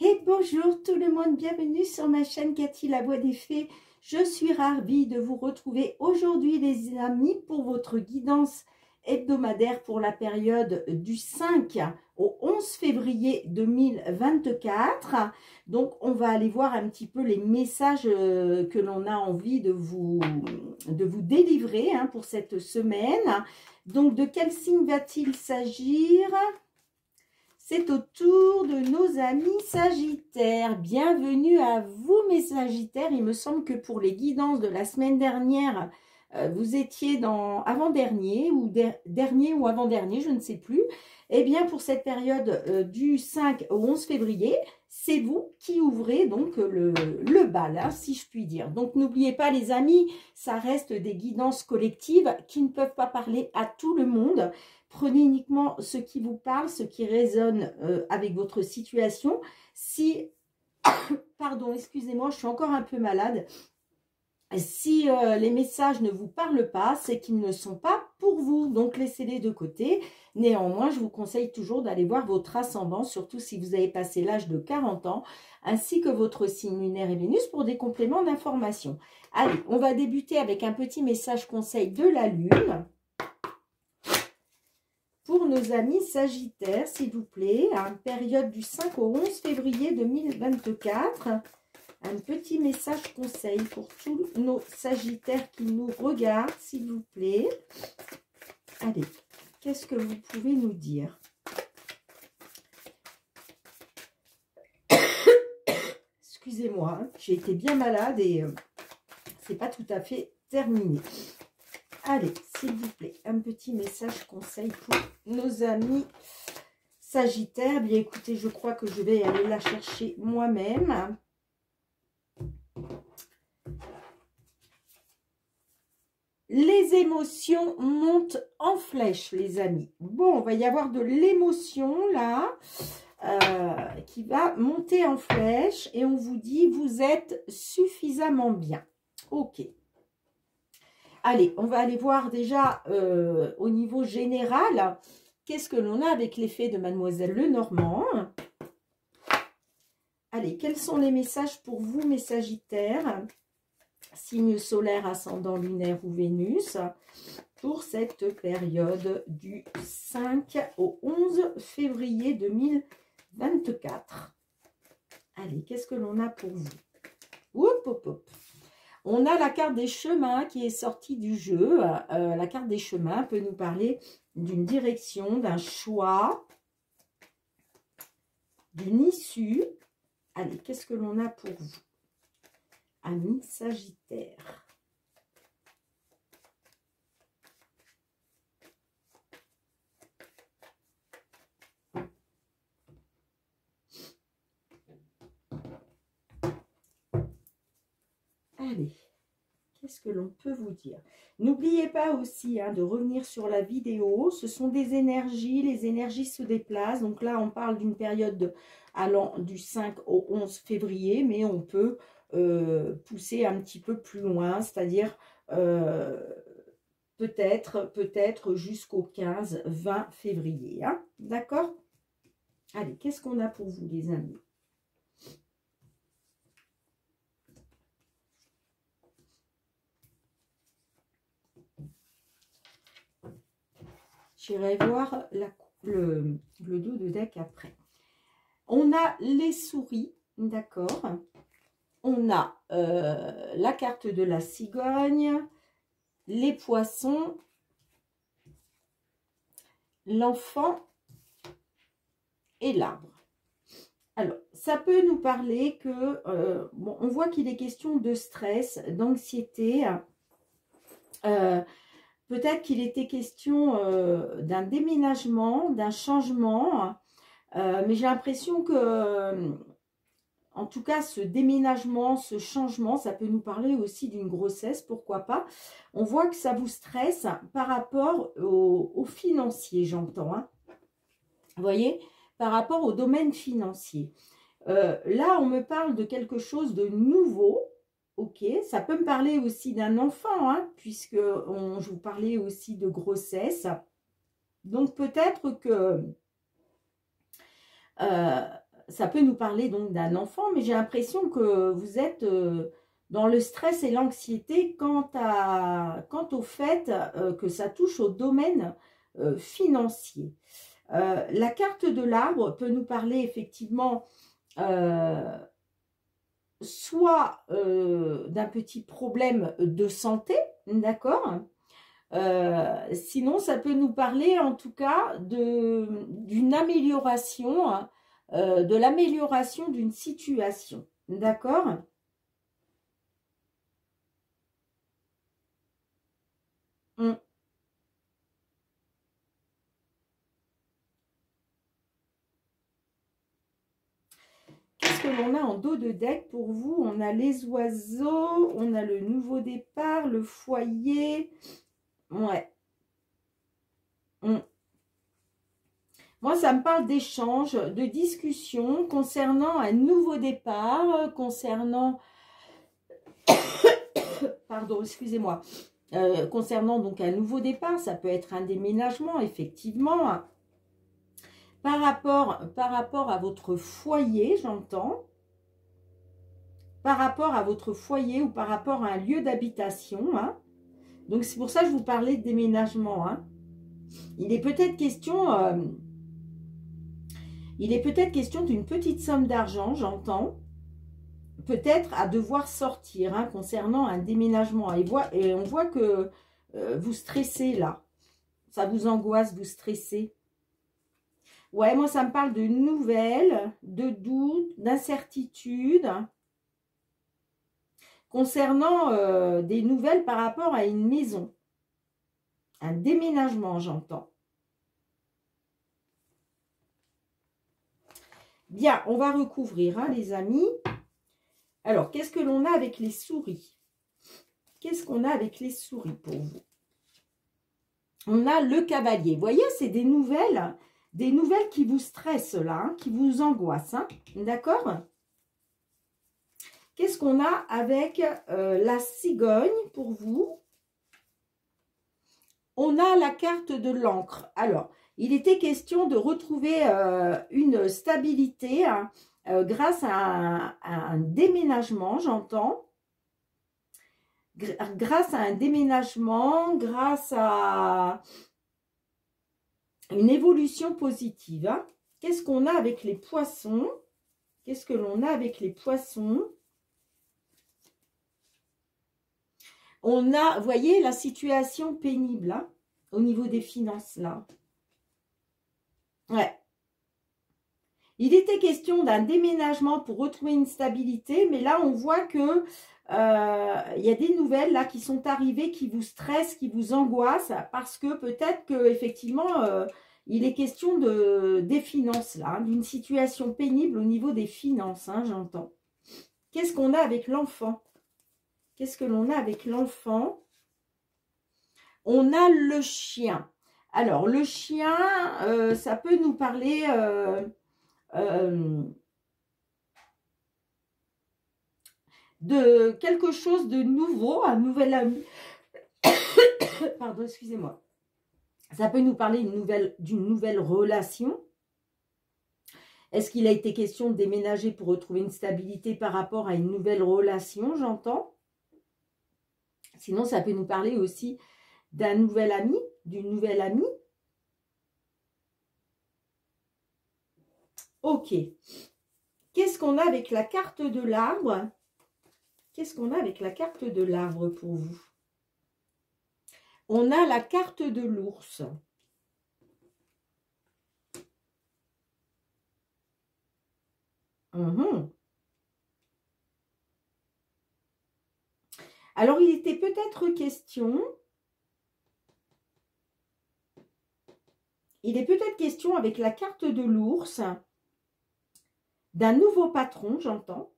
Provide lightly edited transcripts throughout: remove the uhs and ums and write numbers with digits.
Et bonjour tout le monde, bienvenue sur ma chaîne Cathy la Voix des Fées. Je suis ravie de vous retrouver aujourd'hui les amis pour votre guidance hebdomadaire pour la période du 5 au 11 février 2024. Donc on va aller voir un petit peu les messages que l'on a envie de vous délivrer pour cette semaine. Donc de quel signe va-t-il s'agir ? C'est au tour de nos amis Sagittaires. Bienvenue à vous mes Sagittaires. Il me semble que pour les guidances de la semaine dernière, vous étiez dans avant-dernier ou dernier ou avant-dernier, je ne sais plus. Eh bien pour cette période du 5 au 11 février, c'est vous qui ouvrez donc le bal, si je puis dire. Donc n'oubliez pas les amis, ça reste des guidances collectives qui ne peuvent pas parler à tout le monde. Prenez uniquement ce qui vous parle, ce qui résonne avec votre situation. Si, pardon, excusez-moi, je suis encore un peu malade. Si les messages ne vous parlent pas, c'est qu'ils ne sont pas pour vous. Donc, laissez-les de côté. Néanmoins, je vous conseille toujours d'aller voir votre ascendant, surtout si vous avez passé l'âge de 40 ans, ainsi que votre signe lunaire et Vénus pour des compléments d'information. Allez, on va débuter avec un petit message conseil de la Lune. Pour nos amis Sagittaires, s'il vous plaît, période du 5 au 11 février 2024, un petit message conseil pour tous nos Sagittaires qui nous regardent, s'il vous plaît. Allez, qu'est-ce que vous pouvez nous dire? Excusez-moi, j'ai été bien malade et c'est pas tout à fait terminé. Allez, s'il vous plaît, un petit message conseil pour nos amis Sagittaires. Bien écoutez, je crois que je vais aller la chercher moi-même. Les émotions montent en flèche, les amis. Bon, on va y avoir de l'émotion là qui va monter en flèche et on vous dit vous êtes suffisamment bien. Ok. Allez, on va aller voir déjà au niveau général, qu'est-ce que l'on a avec l'effet de Mademoiselle Lenormand. Allez, quels sont les messages pour vous, mes Sagittaires, signe solaire, ascendant lunaire ou Vénus, pour cette période du 5 au 11 février 2024. Allez, qu'est-ce que l'on a pour vous? Hop, hop, hop. On a la carte des chemins qui est sortie du jeu. La carte des chemins peut nous parler d'une direction, d'un choix, d'une issue. Allez, qu'est-ce que l'on a pour vous, amis Sagittaires? Allez, qu'est-ce que l'on peut vous dire? N'oubliez pas aussi de revenir sur la vidéo. Ce sont des énergies, les énergies se déplacent. Donc là, on parle d'une période allant du 5 au 11 février, mais on peut pousser un petit peu plus loin, c'est-à-dire peut-être jusqu'au 15-20 février. D'accord? Allez, qu'est-ce qu'on a pour vous, les amis? J'irai voir le dos de deck après. On a les souris, d'accord. On a la carte de la cigogne, les poissons, l'enfant et l'arbre. Alors, ça peut nous parler que, bon, on voit qu'il est question de stress, d'anxiété. Peut-être qu'il était question d'un déménagement, d'un changement, mais j'ai l'impression que, en tout cas, ce déménagement, ce changement, ça peut nous parler aussi d'une grossesse, pourquoi pas. On voit que ça vous stresse par rapport au financier, j'entends. Vous voyez, par rapport au domaine financier. Là, on me parle de quelque chose de nouveau. Ok, ça peut me parler aussi d'un enfant, puisque je vous parlais aussi de grossesse. Donc, peut-être que ça peut nous parler donc d'un enfant, mais j'ai l'impression que vous êtes dans le stress et l'anxiété quant au fait que ça touche au domaine financier. La carte de l'arbre peut nous parler effectivement soit d'un petit problème de santé, d'accord? Sinon, ça peut nous parler en tout cas d'une amélioration, de l'amélioration d'une situation, d'accord? Hum. Qu'est-ce que l'on a en dos de deck pour vous? On a les oiseaux, on a le nouveau départ, le foyer. Ouais. Moi, ça me parle d'échanges, de discussions concernant un nouveau départ, concernant, pardon, excusez-moi, concernant donc un nouveau départ, ça peut être un déménagement, effectivement, par rapport à votre foyer, j'entends, par rapport à votre foyer ou par rapport à un lieu d'habitation, hein. Donc, c'est pour ça que je vous parlais de déménagement, hein. Il est peut-être question d'une petite somme d'argent, j'entends, peut-être à devoir sortir, hein, concernant un déménagement. Et on voit que vous stressez là. Ça vous angoisse, vous stressez. Ouais, moi, ça me parle de nouvelles, de doutes, d'incertitudes, concernant des nouvelles par rapport à une maison. Un déménagement, j'entends. Bien, on va recouvrir, hein, les amis. Alors, qu'est-ce que l'on a avec les souris? Qu'est-ce qu'on a avec les souris pour vous? On a le cavalier. Vous voyez, c'est des nouvelles qui vous stressent là, hein, qui vous angoissent. Hein, d'accord? Qu'est-ce qu'on a avec la cigogne pour vous? On a la carte de l'encre. Alors, il était question de retrouver une stabilité, hein, grâce à un déménagement, j'entends. Grâce à un déménagement, grâce à une évolution positive. Hein. Qu'est-ce qu'on a avec les poissons? Qu'est-ce que l'on a avec les poissons? On a, vous voyez, la situation pénible, hein, au niveau des finances, là. Ouais. Il était question d'un déménagement pour retrouver une stabilité, mais là, on voit que il y a des nouvelles là qui sont arrivées, qui vous stressent, qui vous angoissent, parce que peut-être que effectivement, il est question des finances, là, hein, d'une situation pénible au niveau des finances, hein, j'entends. Qu'est-ce qu'on a avec l'enfant? Qu'est-ce que l'on a avec l'enfant? On a le chien. Alors, le chien, ça peut nous parler de quelque chose de nouveau, un nouvel ami. Pardon, excusez-moi. Ça peut nous parler d'une nouvelle relation. Est-ce qu'il a été question de déménager pour retrouver une stabilité par rapport à une nouvelle relation, j'entends? Sinon, ça peut nous parler aussi d'un nouvel ami, d'une nouvelle amie. Ok. Qu'est-ce qu'on a avec la carte de l'arbre? Qu'est-ce qu'on a avec la carte de l'arbre pour vous? On a la carte de l'ours. Alors, il était peut-être question... Il est peut-être question avec la carte de l'ours d'un nouveau patron, j'entends.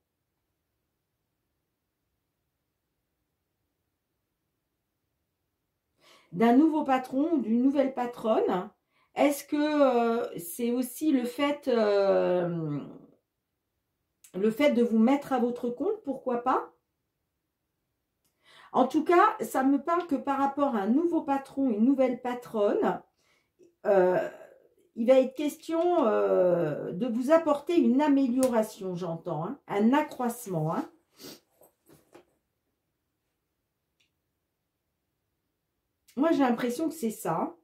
D'un nouveau patron ou d'une nouvelle patronne. Est-ce que c'est aussi le fait de vous mettre à votre compte, pourquoi pas? En tout cas, ça me parle que par rapport à un nouveau patron, une nouvelle patronne, il va être question de vous apporter une amélioration, j'entends, hein, un accroissement. Hein. Moi, j'ai l'impression que c'est ça.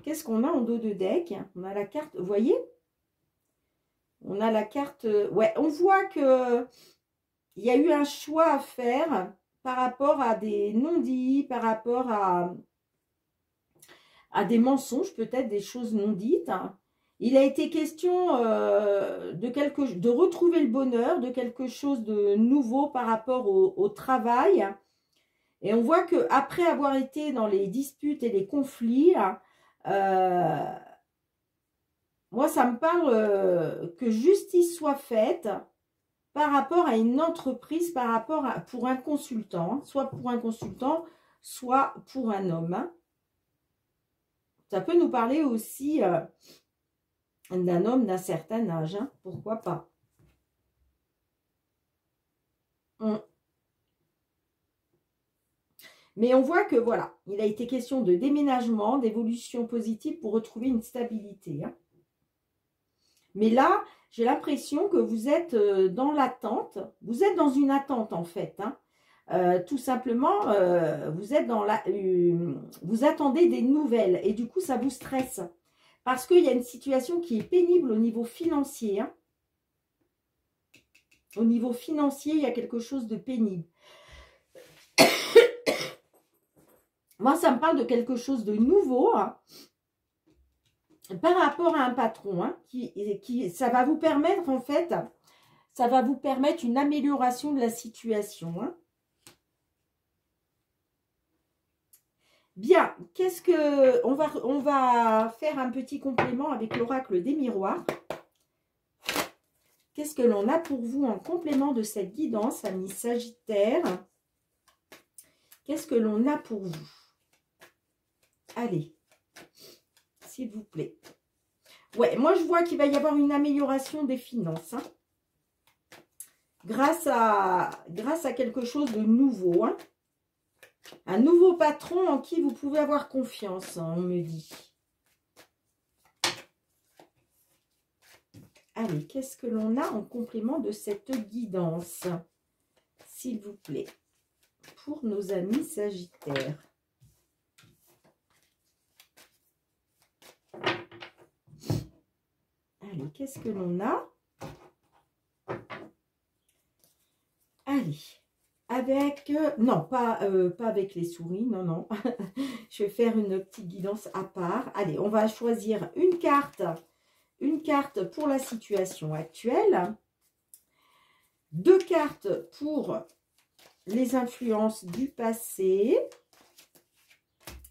Qu'est-ce qu'on a en dos de deck? On a la carte, vous voyez? On a la carte, ouais, on voit que il y a eu un choix à faire par rapport à des non-dits, par rapport à des mensonges, peut-être des choses non dites. Il a été question de retrouver le bonheur, de quelque chose de nouveau par rapport au travail. Et on voit qu'après avoir été dans les disputes et les conflits, moi ça me parle que justice soit faite par rapport à une entreprise, par rapport à, pour un consultant, soit pour un consultant, soit pour un homme. Ça peut nous parler aussi d'un homme d'un certain âge, hein, pourquoi pas. Mais on voit que voilà, il a été question de déménagement, d'évolution positive pour retrouver une stabilité. Hein. Mais là, j'ai l'impression que vous êtes dans l'attente, vous êtes dans une attente en fait. Hein. Tout simplement, vous êtes dans vous attendez des nouvelles et du coup, ça vous stresse. Parce qu'il y a une situation qui est pénible au niveau financier. Hein. Au niveau financier, il y a quelque chose de pénible. Moi, ça me parle de quelque chose de nouveau hein, par rapport à un patron. Hein, ça va vous permettre, en fait, ça va vous permettre une amélioration de la situation. Hein. Bien, qu'est-ce que... On va faire un petit complément avec l'oracle des miroirs. Qu'est-ce que l'on a pour vous en complément de cette guidance, amis Sagittaire? Qu'est-ce que l'on a pour vous? Allez, s'il vous plaît. Ouais, moi je vois qu'il va y avoir une amélioration des finances. Hein, grâce à quelque chose de nouveau. Hein. Un nouveau patron en qui vous pouvez avoir confiance, hein, on me dit. Allez, qu'est-ce que l'on a en complément de cette guidance? S'il vous plaît. Pour nos amis Sagittaires. Allez, qu'est-ce que l'on a? Allez. Avec, non, pas avec les souris, non, non. Je vais faire une petite guidance à part. Allez, on va choisir une carte pour la situation actuelle. 2 cartes pour les influences du passé.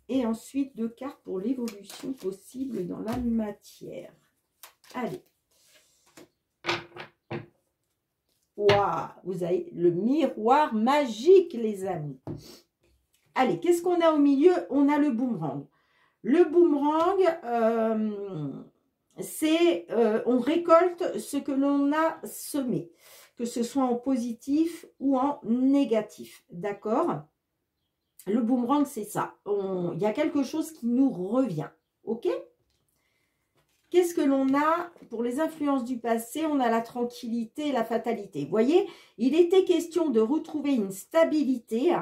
Et ensuite 2 cartes pour l'évolution possible dans la matière. Allez. Waouh, vous avez le miroir magique, les amis. Allez, qu'est-ce qu'on a au milieu? On a le boomerang. Le boomerang, c'est on récolte ce que l'on a semé, que ce soit en positif ou en négatif. D'accord? Le boomerang, c'est ça. Il y a quelque chose qui nous revient. OK? Qu'est-ce que l'on a pour les influences du passé? On a la tranquillité et la fatalité. Vous voyez, il était question de retrouver une stabilité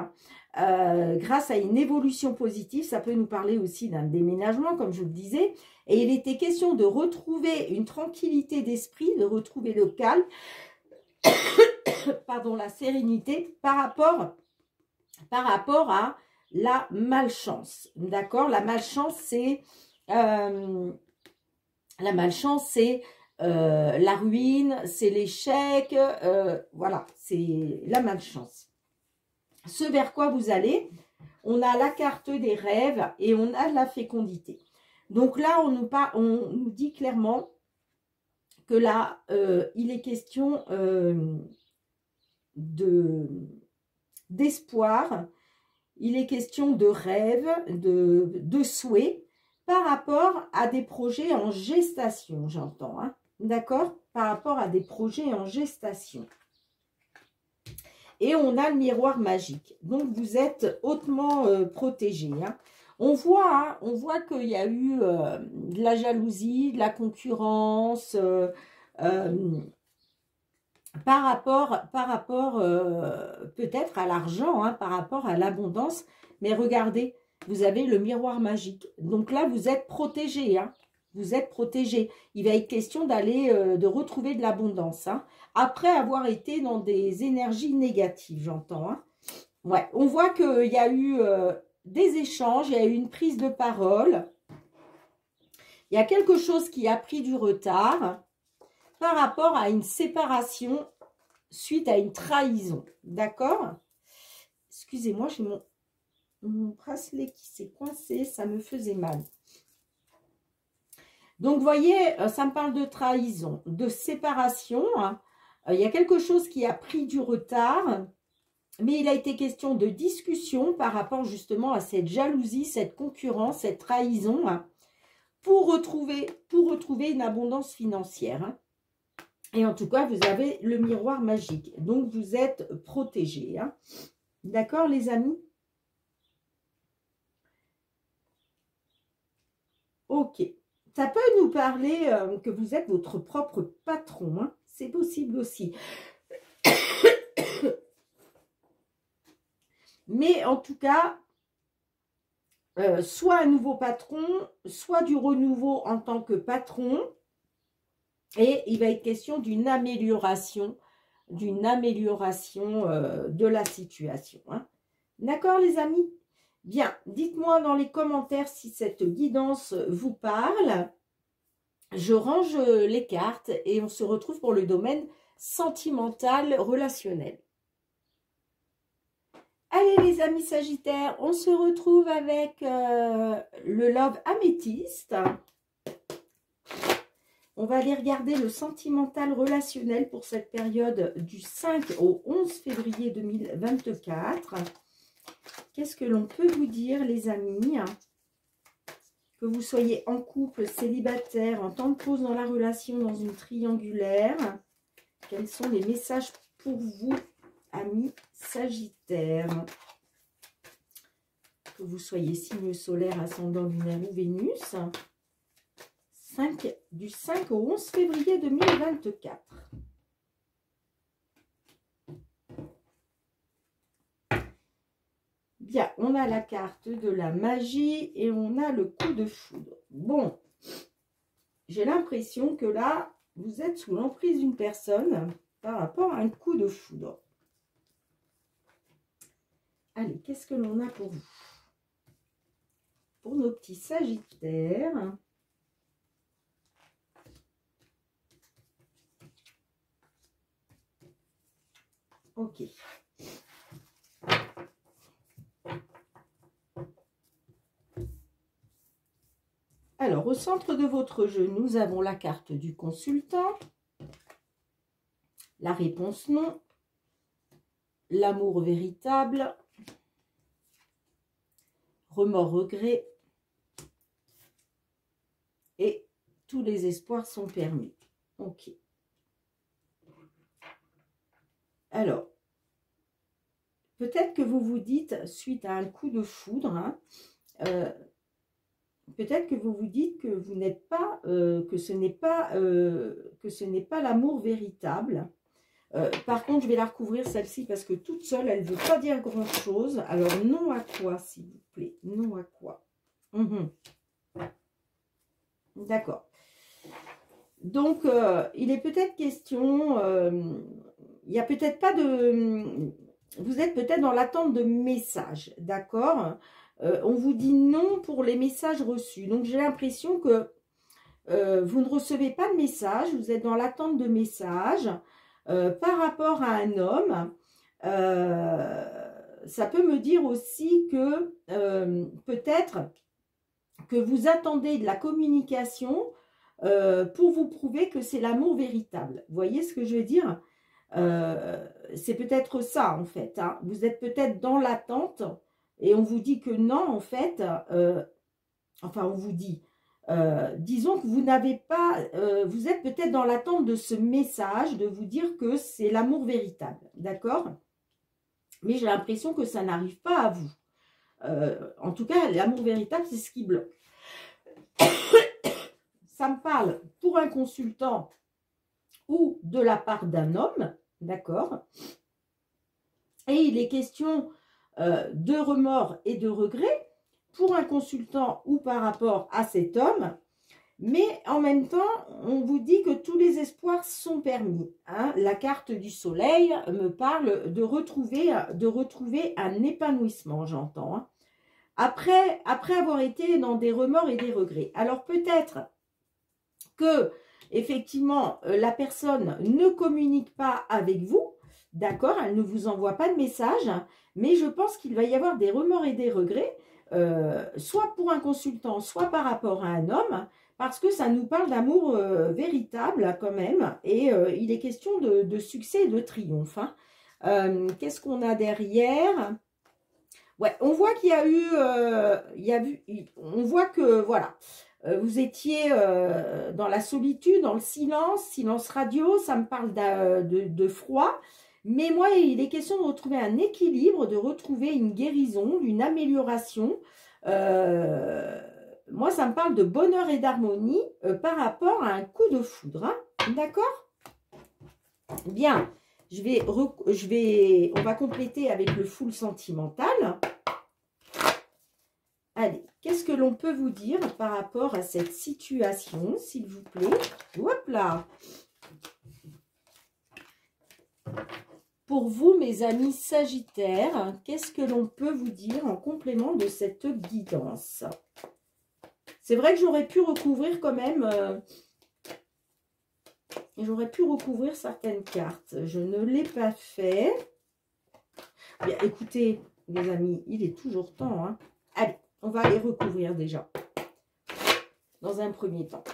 grâce à une évolution positive. Ça peut nous parler aussi d'un déménagement, comme je vous le disais. Et il était question de retrouver une tranquillité d'esprit, de retrouver le calme, pardon, la sérénité par rapport à la malchance. D'accord? La malchance, c'est... la malchance, c'est la ruine, c'est l'échec, voilà, c'est la malchance. Ce vers quoi vous allez, on a la carte des rêves et on a la fécondité. Donc là, on nous dit clairement que là, il est question d'espoir, il est question de rêve, de souhait, par rapport à des projets en gestation, j'entends. Hein, d'accord? Par rapport à des projets en gestation. Et on a le miroir magique. Donc, vous êtes hautement protégé. Hein. On voit qu'il y a eu de la jalousie, de la concurrence, par rapport peut-être à l'argent, hein, par rapport à l'abondance. Mais regardez, vous avez le miroir magique. Donc là, vous êtes protégé. Hein. Vous êtes protégé. Il va être question d'aller, de retrouver de l'abondance. Hein, après avoir été dans des énergies négatives, j'entends. Hein. Ouais, on voit qu'il y a eu des échanges, il y a eu une prise de parole. Il y a quelque chose qui a pris du retard par rapport à une séparation suite à une trahison. D'accord? Excusez-moi, j'ai mon bracelet qui s'est coincé, ça me faisait mal. Donc, vous voyez, ça me parle de trahison, de séparation. Hein. Il y a quelque chose qui a pris du retard, mais il a été question de discussion par rapport justement à cette jalousie, cette concurrence, cette trahison, hein, pour retrouver une abondance financière. Hein. Et en tout cas, vous avez le miroir magique. Donc, vous êtes protégés. Hein. D'accord, les amis? Ok. Ça peut nous parler que vous êtes votre propre patron. Hein. C'est possible aussi. Mais en tout cas, soit un nouveau patron, soit du renouveau en tant que patron. Et il va être question d'une amélioration de la situation. Hein. D'accord, les amis? Bien, dites-moi dans les commentaires si cette guidance vous parle. Je range les cartes et on se retrouve pour le domaine sentimental, relationnel. Allez les amis Sagittaires, on se retrouve avec le Love Améthyste. On va aller regarder le sentimental relationnel pour cette période du 5 au 11 février 2024. Qu'est-ce que l'on peut vous dire les amis? Que vous soyez en couple, célibataire, en temps de pause dans la relation, dans une triangulaire. Quels sont les messages pour vous, amis Sagittaires? Que vous soyez signe solaire, ascendant lunaire ou Vénus. Du 5 au 11 février 2024. Bien, on a la carte de la magie et on a le coup de foudre. Bon, j'ai l'impression que là, vous êtes sous l'emprise d'une personne par rapport à un coup de foudre. Allez, qu'est-ce que l'on a pour vous? Pour nos petits Sagittaires. Ok. Alors, au centre de votre jeu, nous avons la carte du consultant, la réponse non, l'amour véritable, remords, regret, et tous les espoirs sont permis. Ok. Alors, peut-être que vous vous dites, suite à un coup de foudre, hein, peut-être que vous vous dites que vous n'êtes pas, que ce n'est pas l'amour véritable. Par contre, je vais la recouvrir celle-ci parce que toute seule, elle ne veut pas dire grand-chose. Alors, non à quoi, s'il vous plaît? Non à quoi? D'accord. Donc, il est peut-être question... il n'y a peut-être pas de... Vous êtes peut-être dans l'attente de messages, d'accord? On vous dit non pour les messages reçus. Donc, j'ai l'impression que vous ne recevez pas de messages. Vous êtes dans l'attente de messages par rapport à un homme. Ça peut me dire aussi que peut-être que vous attendez de la communication pour vous prouver que c'est l'amour véritable. Vous voyez ce que je veux dire? C'est peut-être ça en fait. Hein. Vous êtes peut-être dans l'attente et on vous dit que non en fait. Enfin, on vous dit. Disons que vous n'avez pas. Vous êtes peut-être dans l'attente de ce message de vous dire que c'est l'amour véritable. D'accord? Mais j'ai l'impression que ça n'arrive pas à vous. En tout cas, l'amour véritable, c'est ce qui bloque. Ça me parle pour un consultant ou de la part d'un homme, d'accord? Et il est question de remords et de regrets pour un consultant ou par rapport à cet homme. Mais en même temps, on vous dit que tous les espoirs sont permis. Hein. La carte du soleil me parle de retrouver un épanouissement, j'entends. Hein. Après avoir été dans des remords et des regrets. Alors peut-être que, effectivement, la personne ne communique pas avec vous, d'accord, elle ne vous envoie pas de message, mais je pense qu'il va y avoir des remords et des regrets, soit pour un consultant, soit par rapport à un homme, parce que ça nous parle d'amour véritable quand même, et il est question de succès et de triomphe. Hein. Qu'est-ce qu'on a derrière? Ouais, on voit qu'il y a eu, on voit que, voilà, vous étiez dans la solitude, dans le silence radio, ça me parle de froid, mais moi, il est question de retrouver un équilibre, de retrouver une guérison, une amélioration. Moi, ça me parle de bonheur et d'harmonie par rapport à un coup de foudre, hein, d'accord? Bien. On va compléter avec le full sentimental. Allez, qu'est-ce que l'on peut vous dire par rapport à cette situation, s'il vous plaît? Hop là! Pour vous, mes amis Sagittaires, qu'est-ce que l'on peut vous dire en complément de cette guidance? C'est vrai que j'aurais pu recouvrir quand même... J'aurais pu recouvrir certaines cartes. Je ne l'ai pas fait. Bien, écoutez, les amis, il est toujours temps. Hein. Allez, on va les recouvrir déjà. Dans un premier temps.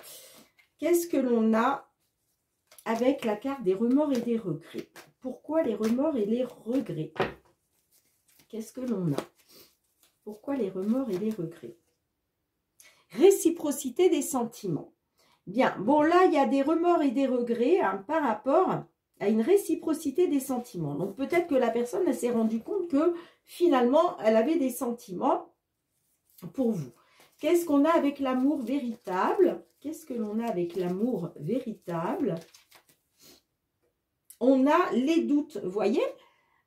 Qu'est-ce que l'on a avec la carte des remords et des regrets? Pourquoi les remords et les regrets? Qu'est-ce que l'on a? Pourquoi les remords et les regrets? Réciprocité des sentiments. Bien, bon là, il y a des remords et des regrets hein, par rapport à une réciprocité des sentiments. Donc peut-être que la personne s'est rendue compte que finalement, elle avait des sentiments pour vous. Qu'est-ce qu'on a avec l'amour véritable? Qu'est-ce que l'on a avec l'amour véritable? On a les doutes, vous voyez,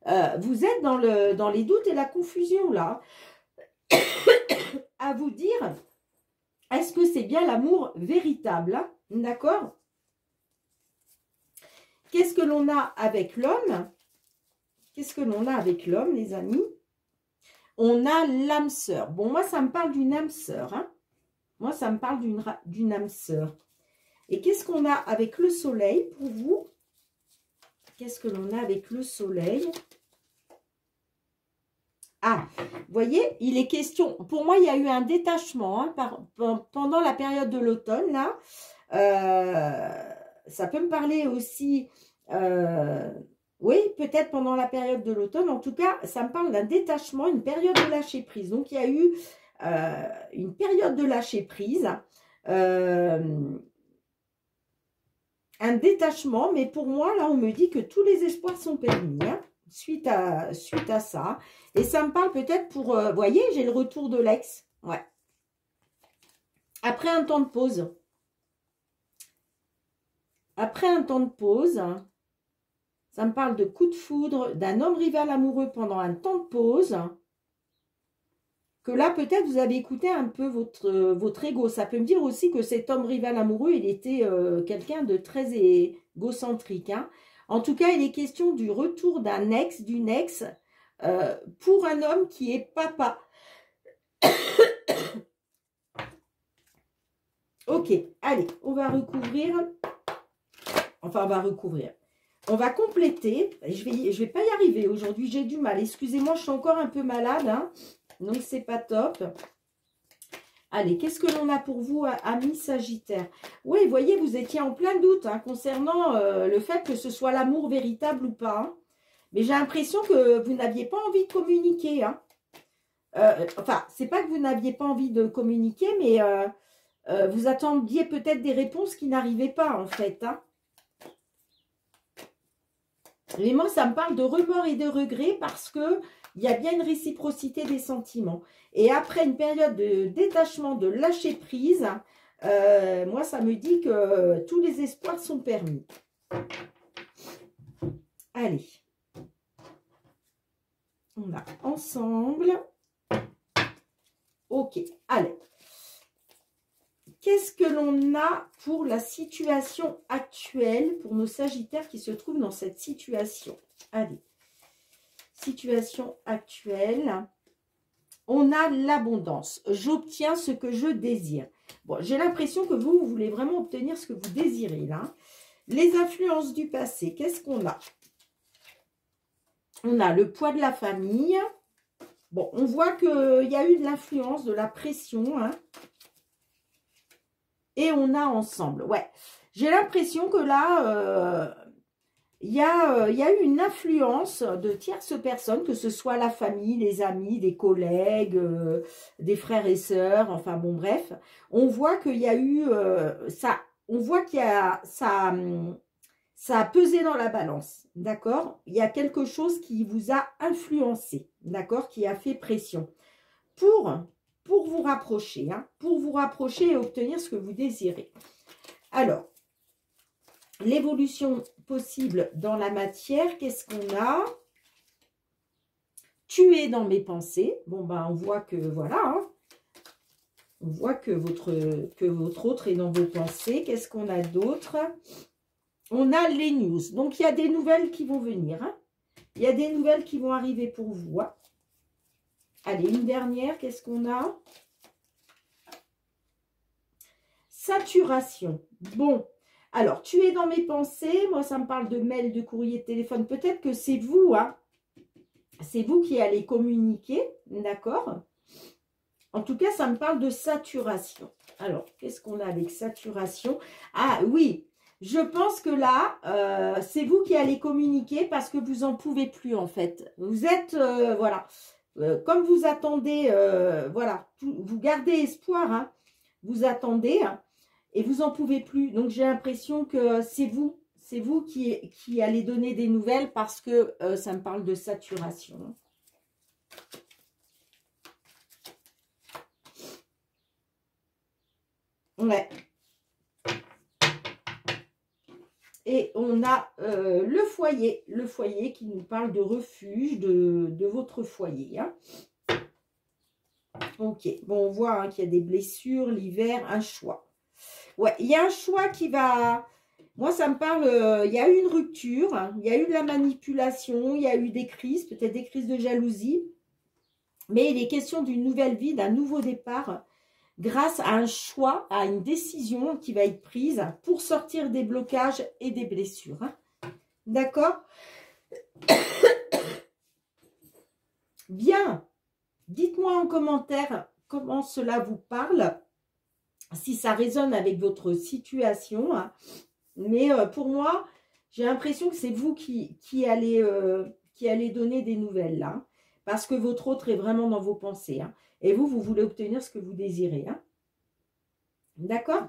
vous êtes dans les doutes et la confusion là. À vous dire... Est-ce que c'est bien l'amour véritable? Hein? D'accord? Qu'est-ce que l'on a avec l'homme? Qu'est-ce que l'on a avec l'homme, les amis? On a l'âme sœur. Bon, moi, ça me parle d'une âme sœur. Hein? Moi, ça me parle d'une âme sœur. Et qu'est-ce qu'on a avec le soleil pour vous? Qu'est-ce que l'on a avec le soleil? Ah, vous voyez, il est question, pour moi, il y a eu un détachement hein, pendant la période de l'automne, là. Ça peut me parler aussi, oui, peut-être pendant la période de l'automne. En tout cas, ça me parle d'un détachement, une période de lâcher prise. Donc, il y a eu une période de lâcher prise, un détachement. Mais pour moi, là, on me dit que tous les espoirs sont permis, hein. Suite à ça. Et ça me parle peut-être pour... vous voyez, j'ai le retour de l'ex. Ouais. Après un temps de pause. Après un temps de pause, ça me parle de coup de foudre, d'un homme rival amoureux pendant un temps de pause. Que là, peut-être, vous avez écouté un peu votre ego. Ça peut me dire aussi que cet homme rival amoureux, il était quelqu'un de très égocentrique, hein. En tout cas, il est question du retour d'un ex, d'une ex, pour un homme qui est papa. Ok, allez, on va recouvrir. Enfin, on va recouvrir. On va compléter. Je vais pas y arriver aujourd'hui, j'ai du mal. Excusez-moi, je suis encore un peu malade, hein, donc c'est pas top. Allez, qu'est-ce que l'on a pour vous, amis Sagittaires? Oui, vous voyez, vous étiez en plein doute hein, concernant le fait que ce soit l'amour véritable ou pas. Hein. Mais j'ai l'impression que vous n'aviez pas envie de communiquer. Hein. Enfin, c'est pas que vous n'aviez pas envie de communiquer, mais vous attendiez peut-être des réponses qui n'arrivaient pas, en fait. Hein. Mais moi, ça me parle de remords et de regrets parce que il y a bien une réciprocité des sentiments. Et après une période de détachement, de lâcher prise, moi, ça me dit que tous les espoirs sont permis. Allez. On a ensemble. Ok, allez. Qu'est-ce que l'on a pour la situation actuelle, pour nos Sagittaires qui se trouvent dans cette situation? Allez. Situation actuelle. On a l'abondance. J'obtiens ce que je désire. Bon, j'ai l'impression que vous voulez vraiment obtenir ce que vous désirez, là. Les influences du passé, qu'est-ce qu'on a? On a le poids de la famille. Bon, on voit qu'il y a eu de l'influence, de la pression, hein. Et on a ensemble, ouais. J'ai l'impression que là, il y a eu une influence de tierces personnes, que ce soit la famille, les amis, des collègues, des frères et sœurs, enfin bon, bref. On voit qu'il y a eu ça, on voit qu'il y a ça a pesé dans la balance, d'accord? Il y a quelque chose qui vous a influencé, d'accord? Qui a fait pression pour vous rapprocher, hein, pour vous rapprocher et obtenir ce que vous désirez. Alors, l'évolution possible dans la matière, qu'est-ce qu'on a? Tu es dans mes pensées. Bon, ben, on voit que, voilà, hein, on voit que votre autre est dans vos pensées. Qu'est-ce qu'on a d'autre? On a les news. Donc, il y a des nouvelles qui vont venir. Hein. Il y a des nouvelles qui vont arriver pour vous. Hein. Allez, une dernière. Qu'est-ce qu'on a? Saturation. Bon. Alors, tu es dans mes pensées. Moi, ça me parle de mail, de courrier, de téléphone. Peut-être que c'est vous, hein. C'est vous qui allez communiquer. D'accord? En tout cas, ça me parle de saturation. Alors, qu'est-ce qu'on a avec saturation? Ah, oui. Je pense que là, c'est vous qui allez communiquer parce que vous n'en pouvez plus, en fait. Vous êtes, voilà, comme vous attendez, voilà, vous gardez espoir, hein, vous attendez, hein, et vous n'en pouvez plus. Donc, j'ai l'impression que c'est vous qui allez donner des nouvelles parce que ça me parle de saturation. Ouais. Et on a le foyer qui nous parle de refuge, de votre foyer. Hein. Ok, bon, on voit hein, qu'il y a des blessures, l'hiver, un choix. Ouais, il y a un choix qui va... Moi, ça me parle, il y a eu une rupture, hein, il y a eu de la manipulation, il y a eu des crises, peut-être des crises de jalousie. Mais il est question d'une nouvelle vie, d'un nouveau départ, grâce à un choix, à une décision qui va être prise pour sortir des blocages et des blessures. Hein. D'accord? Bien. Dites-moi en commentaire comment cela vous parle, si ça résonne avec votre situation. Hein. Mais pour moi, j'ai l'impression que c'est vous qui allez donner des nouvelles là. Parce que votre autre est vraiment dans vos pensées. Hein. Et vous voulez obtenir ce que vous désirez. Hein. D'accord?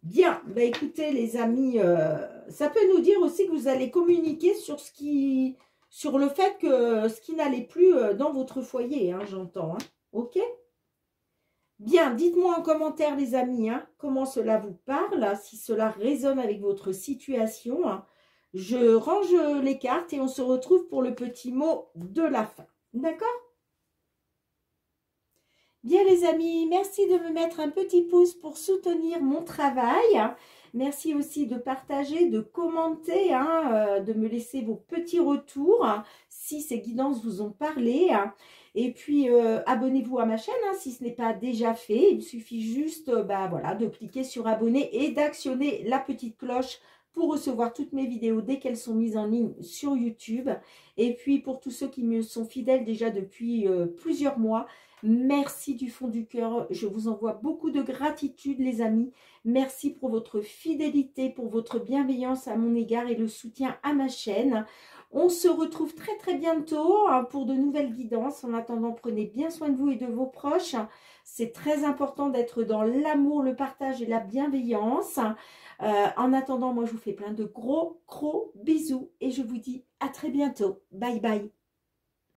Bien. Ben, écoutez, les amis, ça peut nous dire aussi que vous allez communiquer sur le fait que ce qui n'allait plus dans votre foyer, hein, j'entends. Hein. Ok? Bien, dites-moi en commentaire, les amis, hein, comment cela vous parle, si cela résonne avec votre situation. Hein. Je range les cartes et on se retrouve pour le petit mot de la fin. D'accord? Bien, les amis, merci de me mettre un petit pouce pour soutenir mon travail. Merci aussi de partager, de commenter, hein, de me laisser vos petits retours, hein, si ces guidances vous ont parlé. Hein. Et puis, abonnez-vous à ma chaîne, hein, si ce n'est pas déjà fait. Il suffit juste voilà, de cliquer sur abonner et d'actionner la petite cloche pour recevoir toutes mes vidéos dès qu'elles sont mises en ligne sur YouTube. Et puis, pour tous ceux qui me sont fidèles déjà depuis plusieurs mois, merci du fond du cœur. Je vous envoie beaucoup de gratitude, les amis. Merci pour votre fidélité, pour votre bienveillance à mon égard et le soutien à ma chaîne. On se retrouve très très bientôt hein, pour de nouvelles guidances. En attendant, prenez bien soin de vous et de vos proches. C'est très important d'être dans l'amour, le partage et la bienveillance. En attendant, moi je vous fais plein de gros bisous et je vous dis à très bientôt. Bye bye.